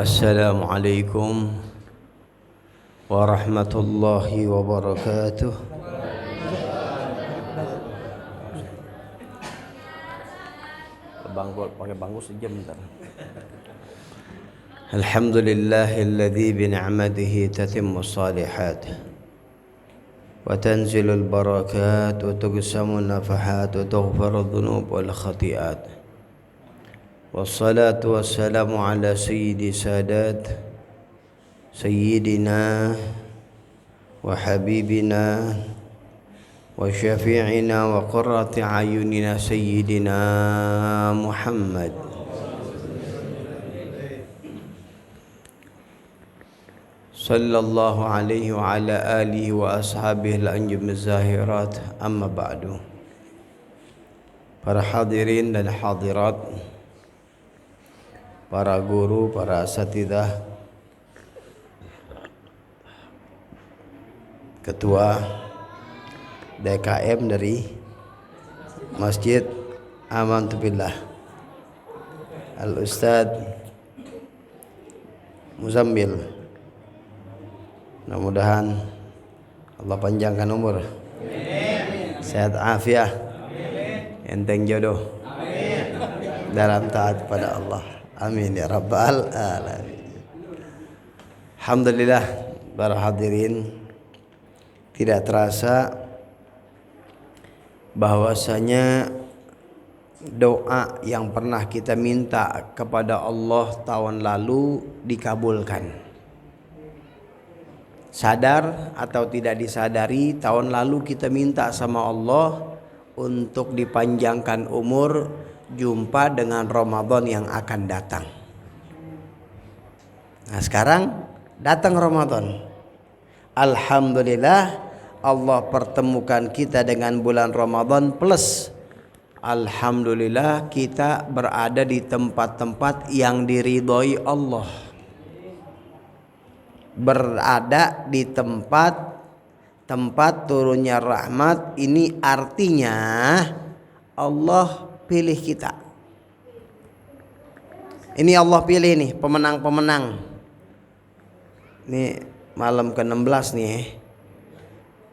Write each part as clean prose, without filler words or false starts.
Assalamualaikum warahmatullahi wabarakatuh. Pakai bangku sejam bentar. Alhamdulillahilladzi bi ni'matihi tatimmus shalihat wa tanzilul barakat wa tuqsamun nafahat wa tughfarudz dzunub wal khati'at. Wassalatu wassalamu ala sayyidi sadat sayyidina wa habibina wa syafi'ina wa qurrati ayunina sayyidina Muhammad sallallahu alaihi wa ala alihi wa ashabihi al-anjum az-zahirat. Amma ba'du. Para hadirin dan hadirat, para guru, para asatidzah, ketua DKM dari Masjid Amantu Billah, Al-Ustadz Muzammil, mudah-mudahan Allah panjangkan umur, sehat afiah, enteng jodoh dalam taat pada Allah. Amin ya rabbal alamin. Alhamdulillah, para hadirin, tidak terasa bahwasanya doa yang pernah kita minta kepada Allah tahun lalu dikabulkan. Sadar atau tidak disadari, tahun lalu kita minta sama Allah untuk dipanjangkan umur, jumpa dengan Ramadan yang akan datang. Nah, sekarang datang Ramadan. Alhamdulillah, Allah pertemukan kita dengan bulan Ramadan, plus alhamdulillah kita berada di tempat-tempat yang diridhoi Allah. Berada di tempat turunnya rahmat, ini artinya Allah pilih kita. Ini Allah pilih nih pemenang-pemenang. Ini malam ke-16 nih.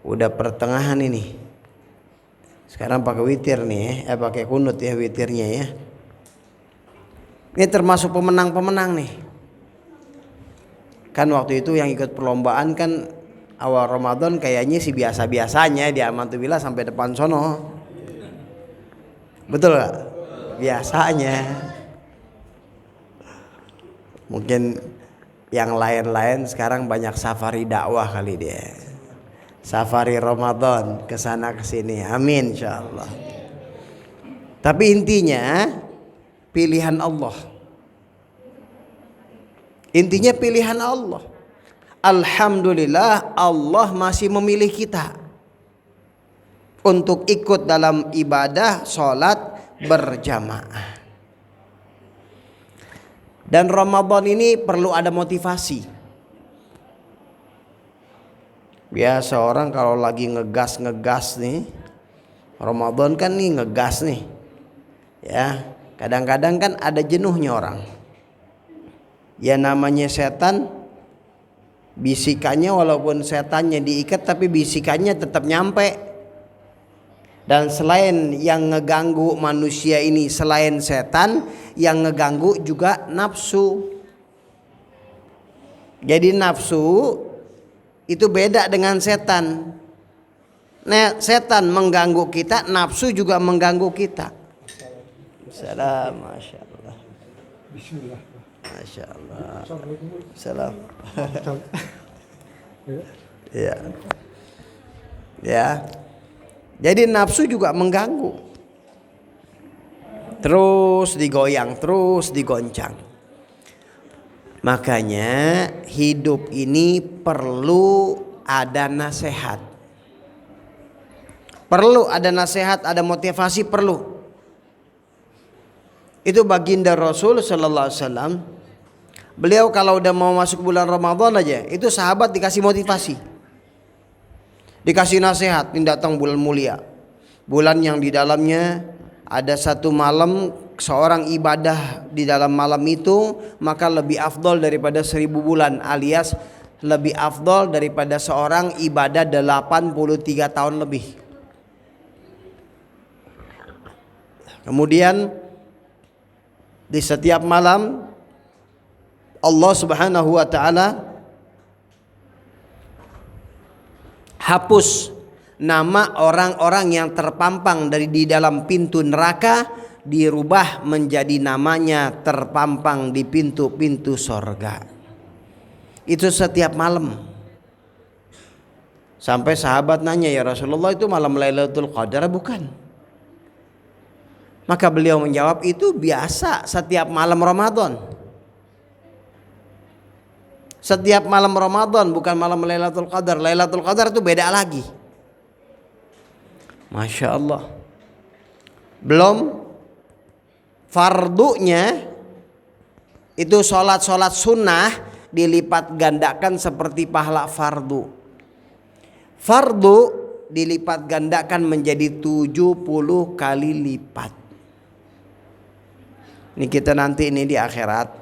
Udah pertengahan ini. Sekarang pakai witir nih, pakai kunut ya witirnya ya. Ini termasuk pemenang-pemenang nih. Kan waktu itu yang ikut perlombaan kan awal Ramadan kayaknya sih biasa-biasanya di Amantu Billah sampai depan sono. Betul gak? Biasanya. Mungkin yang lain-lain sekarang banyak safari dakwah kali dia. Safari Ramadan kesana kesini. Amin insyaallah. Tapi intinya pilihan Allah. Intinya pilihan Allah. Alhamdulillah Allah masih memilih kita untuk ikut dalam ibadah sholat berjamaah. Dan Ramadan ini perlu ada motivasi. Biasa orang kalau lagi ngegas nih, Ramadan kan nih ngegas nih, ya kadang-kadang kan ada jenuhnya orang. Ya namanya setan, bisikannya walaupun setannya diikat tapi bisikannya tetap nyampe. Dan selain yang ngeganggu manusia ini, selain setan, yang ngeganggu juga nafsu. Jadi nafsu itu beda dengan setan. Nah, setan mengganggu kita, nafsu juga mengganggu kita. Salam, masya Allah. Bismillah. Masya Allah. Salam. Ya. Ya. Jadi nafsu juga mengganggu. Terus digoyang, terus digoncang. Makanya hidup ini perlu ada nasihat. Perlu ada nasihat, ada motivasi, perlu. Itu baginda Rasul sallallahu alaihi wasallam. Beliau kalau udah mau masuk bulan Ramadan aja, itu sahabat dikasih motivasi. Dikasih nasihat, ini datang bulan mulia. Bulan yang di dalamnya ada satu malam seorang ibadah di dalam malam itu maka lebih afdol daripada 1000 bulan, alias lebih afdol daripada seorang ibadah 83 tahun lebih. Kemudian di setiap malam Allah Subhanahu wa taala hapus nama orang-orang yang terpampang dari di dalam pintu neraka, dirubah menjadi namanya terpampang di pintu-pintu sorga. Itu setiap malam. Sampai sahabat nanya, ya Rasulullah, itu malam Lailatul Qadar bukan? Maka beliau menjawab, itu biasa setiap malam Ramadan. Setiap malam Ramadan, bukan malam Lailatul Qadar. Lailatul Qadar itu beda lagi. Masya Allah. Belum fardunya itu sholat sunnah dilipat gandakan seperti pahala fardu. Fardu dilipat gandakan menjadi 70 kali lipat. Ini kita nanti ini di akhirat.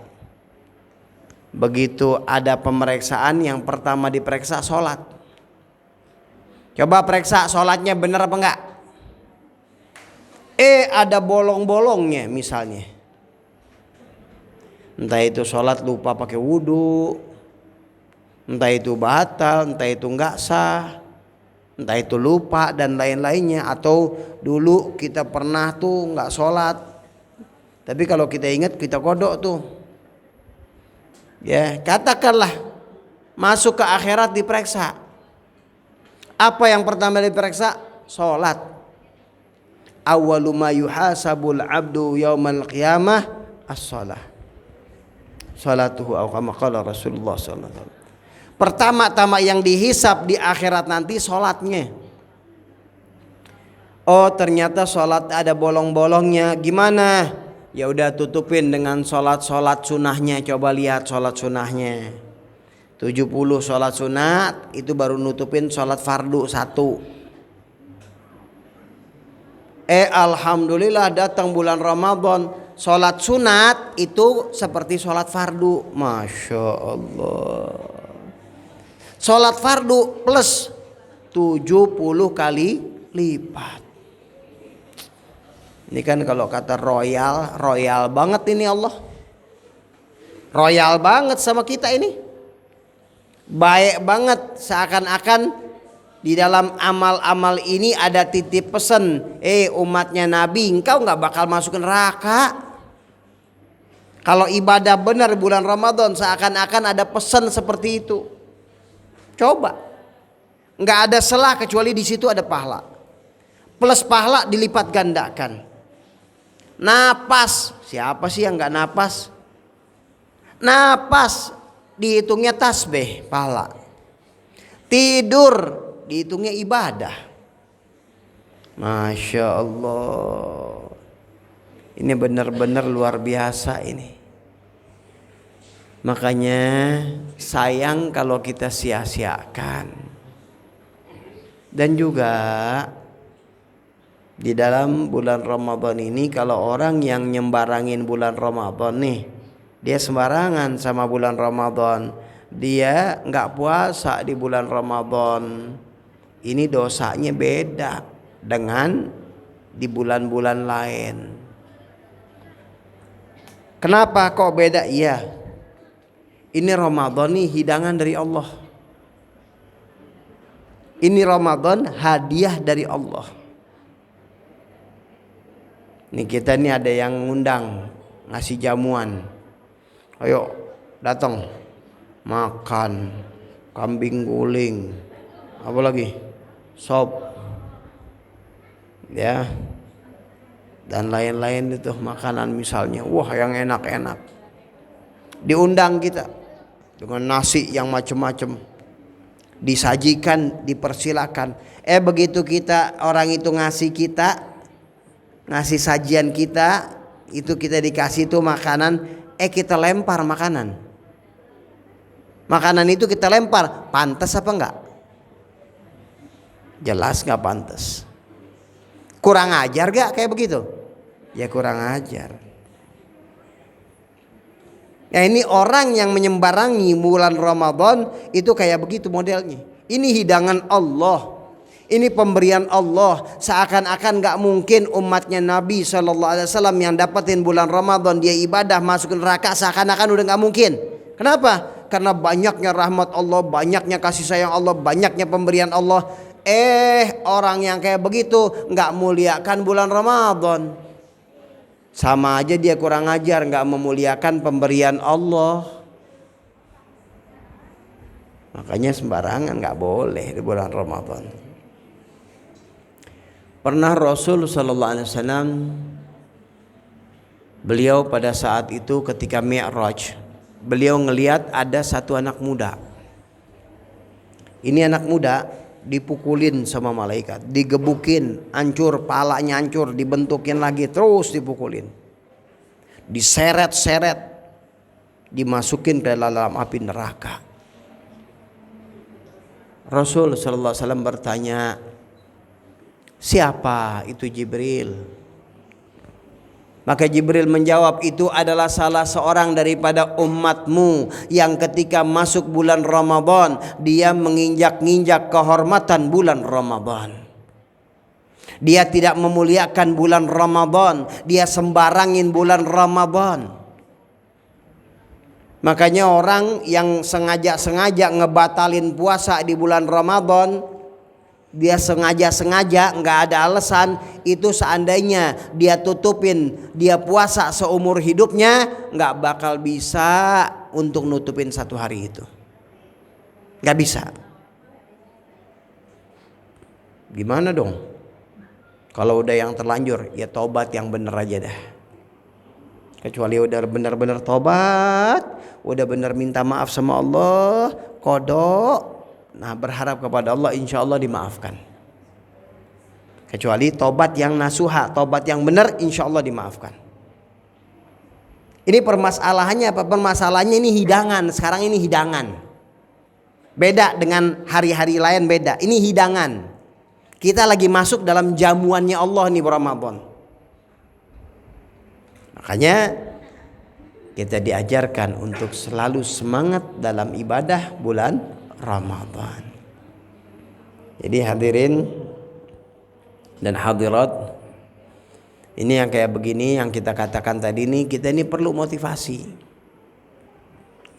Begitu ada pemeriksaan, yang pertama diperiksa sholat. Coba periksa sholatnya benar apa enggak. Ada bolong-bolongnya misalnya. Entah itu sholat lupa pakai wudhu, entah itu batal, entah itu enggak sah, entah itu lupa dan lain-lainnya. Atau dulu kita pernah tuh enggak sholat, tapi kalau kita ingat kita kodok tuh. Ya, katakanlah masuk ke akhirat diperiksa. Apa yang pertama diperiksa? Sholat. Awwalu ma yuhasabul abdu yaumal qiyamah as-shalah. Salatuhu aw kama qala Rasulullah sallallahu alaihi wasallam. Pertama-tama yang dihisab di akhirat nanti sholatnya. Oh, ternyata sholat ada bolong-bolongnya. Gimana? Ya udah tutupin dengan sholat sunnahnya. Coba lihat sholat sunnahnya. 70 sholat sunat, itu baru nutupin sholat fardu 1. Alhamdulillah datang bulan Ramadan, sholat sunat itu seperti sholat fardu. Masya Allah. Sholat fardu plus 70 kali lipat. Ini kan kalau kata royal banget ini Allah. Royal banget sama kita ini. Baik banget, seakan-akan di dalam amal-amal ini ada titip pesan. Umatnya Nabi, engkau gak bakal masuk neraka. Kalau ibadah benar bulan Ramadan, seakan-akan ada pesan seperti itu. Coba, gak ada celah kecuali di situ ada pahala. Plus pahala dilipat gandakan. Napas, siapa sih yang gak napas? Napas dihitungnya tasbih pahala. Tidur dihitungnya ibadah. Masya Allah. Ini benar-benar luar biasa ini. Makanya sayang kalau kita sia-siakan. Dan juga di dalam bulan Ramadan ini, kalau orang yang nyembarangin bulan Ramadan nih, dia sembarangan sama bulan Ramadan, dia nggak puasa di bulan Ramadan, ini dosanya beda dengan di bulan-bulan lain. Kenapa kok beda? Iya, ini Ramadan nih hidangan dari Allah. Ini Ramadan hadiah dari Allah. Nih kita nih ada yang ngundang, ngasih jamuan. Ayo datang makan kambing guling, apa lagi, sop, ya, dan lain-lain itu makanan misalnya. Wah, yang enak-enak. Diundang kita dengan nasi yang macam-macam, disajikan, dipersilakan. Begitu kita, orang itu ngasih sajian kita, itu kita dikasih tuh makanan, kita lempar makanan itu kita lempar, pantas apa enggak? Jelas enggak pantas. Kurang ajar gak kayak begitu? Ya kurang ajar. Ya ini orang yang menyembarangi bulan Ramadan itu kayak begitu modelnya. Ini hidangan Allah. Ini pemberian Allah. Seakan-akan gak mungkin umatnya Nabi SAW yang dapetin bulan Ramadan dia ibadah masuk neraka, seakan-akan udah gak mungkin. Kenapa? Karena banyaknya rahmat Allah, banyaknya kasih sayang Allah, banyaknya pemberian Allah. Orang yang kayak begitu gak muliakan bulan Ramadan. Sama aja dia kurang ajar, gak memuliakan pemberian Allah. Makanya sembarangan gak boleh di bulan Ramadan. Pernah Rasul SAW, beliau pada saat itu ketika Mi'raj, beliau ngelihat ada satu anak muda. Ini anak muda dipukulin sama malaikat, digebukin, hancur, palanya hancur, dibentukin lagi, terus dipukulin, diseret-seret, dimasukin ke dalam api neraka. Rasul sallallahu alaihi wasallam bertanya, siapa itu Jibril? Maka Jibril menjawab, itu adalah salah seorang daripada umatmu yang ketika masuk bulan Ramadan dia menginjak-injak kehormatan bulan Ramadan. Dia tidak memuliakan bulan Ramadan, dia sembarangin bulan Ramadan. Makanya orang yang sengaja-sengaja ngebatalin puasa di bulan Ramadan, dia sengaja-sengaja, nggak ada alasan, itu seandainya dia tutupin, dia puasa seumur hidupnya, nggak bakal bisa untuk nutupin satu hari itu. Nggak bisa. Gimana dong? Kalau udah yang terlanjur, ya tobat yang bener aja dah. Kecuali udah benar-benar tobat, udah benar minta maaf sama Allah, kodok. Nah berharap kepada Allah insya Allah dimaafkan. Kecuali tobat yang nasuha, tobat yang benar insya Allah dimaafkan. Ini permasalahannya apa? Permasalahannya ini hidangan. Sekarang ini hidangan. Beda dengan hari-hari lain, beda. Ini hidangan. Kita lagi masuk dalam jamuannya Allah nih Ramadan. Makanya kita diajarkan untuk selalu semangat dalam ibadah bulan Ramadan. Jadi hadirin dan hadirat, ini yang kayak begini yang kita katakan tadi nih, kita ini perlu motivasi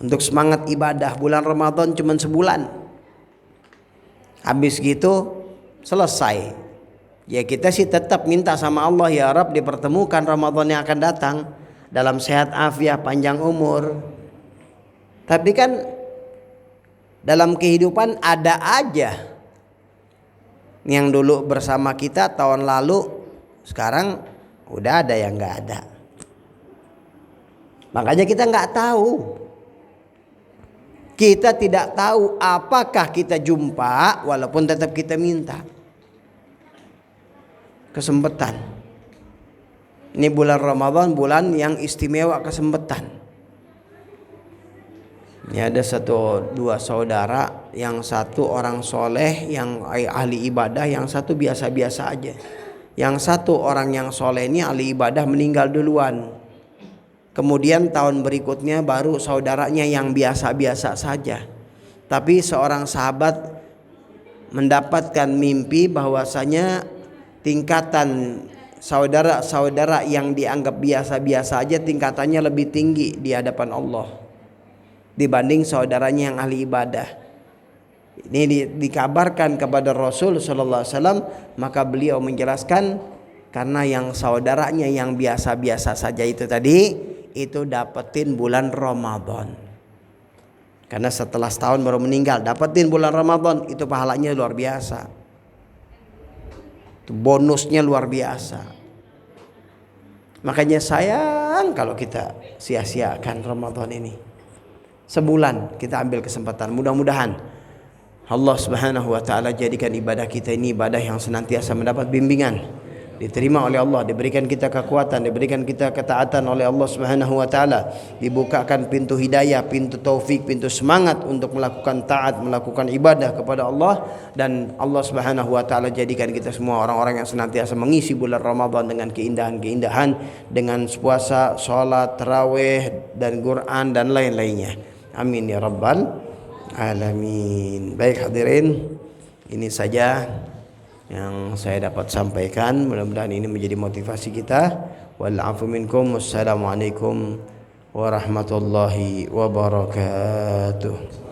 untuk semangat ibadah. Bulan Ramadan cuma sebulan, habis gitu selesai. Ya kita sih tetap minta sama Allah, ya Rabb dipertemukan Ramadan yang akan datang dalam sehat afiat panjang umur. Tapi kan dalam kehidupan ada aja yang dulu bersama kita tahun lalu, sekarang udah ada yang nggak ada. Makanya kita nggak tahu. Kita tidak tahu apakah kita jumpa, walaupun tetap kita minta kesempatan. Ini bulan Ramadan, bulan yang istimewa kesempatan. Ini ada dua saudara, yang satu orang soleh, yang ahli ibadah, yang satu biasa-biasa aja. Yang satu orang yang soleh ini ahli ibadah meninggal duluan. Kemudian tahun berikutnya baru saudaranya yang biasa-biasa saja. Tapi seorang sahabat mendapatkan mimpi bahwasanya tingkatan saudara-saudara yang dianggap biasa-biasa aja tingkatannya lebih tinggi di hadapan Allah dibanding saudaranya yang ahli ibadah. Ini dikabarkan kepada Rasul sallallahu alaihi wasallam, maka beliau menjelaskan karena yang saudaranya yang biasa-biasa saja itu tadi itu dapetin bulan Ramadan. Karena setelah setahun baru meninggal, dapetin bulan Ramadan, itu pahalanya luar biasa. Itu bonusnya luar biasa. Makanya sayang kalau kita sia-siakan Ramadan ini. Sebulan kita ambil kesempatan, mudah-mudahan Allah Subhanahu wa taala jadikan ibadah kita ini ibadah yang senantiasa mendapat bimbingan, diterima oleh Allah, diberikan kita kekuatan, diberikan kita ketaatan oleh Allah Subhanahu wa taala, dibukakan pintu hidayah, pintu taufik, pintu semangat untuk melakukan taat, melakukan ibadah kepada Allah, dan Allah Subhanahu wa taala jadikan kita semua orang-orang yang senantiasa mengisi bulan Ramadan dengan keindahan-keindahan, dengan puasa, salat, tarawih dan Quran dan lain-lainnya. Amin ya rabbal alamin. Baik hadirin, ini saja yang saya dapat sampaikan. Mudah-mudahan ini menjadi motivasi kita. Wal afu minkum. Wassalamualaikum warahmatullahi wabarakatuh.